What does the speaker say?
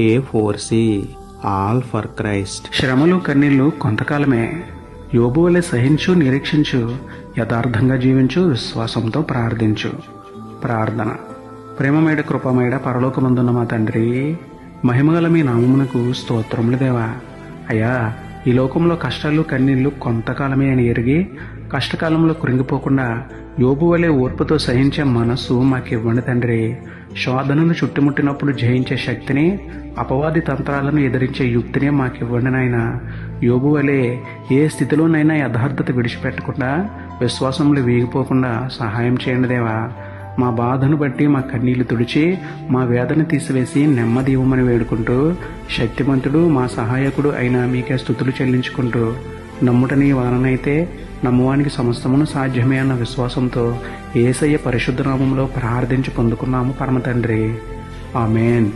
A4C all for Christ. శ్రమలు కన్నీళ్లు కొంతకాలమే. యోబు వలె సహించు, నిరీక్షించు, యథార్థంగా జీవించు, విశ్వాసంతో ప్రార్థించు. ప్రార్థన. ప్రేమమేడ కృపమేడ పరలోకమందున్న మా తండ్రి, మహిమగల మీ నామమునకు స్తోత్రములు దేవా. అయ్యా, ఈ లోకంలో కష్టాలు కన్నీళ్లు కొంతకాలమే అని ఎరిగి కష్టకాలంలో కృంగిపోకుండా యోబు వలె ఓర్పుతో సహించే మనస్సు మాకివ్వండి తండ్రి. శోధనను చుట్టుముట్టినప్పుడు జయించే శక్తిని, అపవాది తంత్రాలను ఎదిరించే యుక్తిని మాకివ్వండి నాయన. యోబు వలె ఏ స్థితిలోనైనా యథార్థత విడిచిపెట్టకుండా, విశ్వాసంలో వీగిపోకుండా సహాయం చేయండి దేవా. మా బాధను బట్టి మా కన్నీళ్లు తుడిచి, మా వేదన తీసివేసి నెమ్మది ఇవ్వమని వేడుకుంటూ, శక్తిమంతుడు మా సహాయకుడు అయిన మీకే స్తుతులు చెల్లించుకుంటూ, నమ్ముట నీ వలనైతే నమ్మువానికి సమస్తమును సాధ్యమే అన్న విశ్వాసంతో యేసయ్య పరిశుద్ధ నామములో ప్రార్థించి పొందుకున్నాము పరమ తండ్రి. ఆమేన్.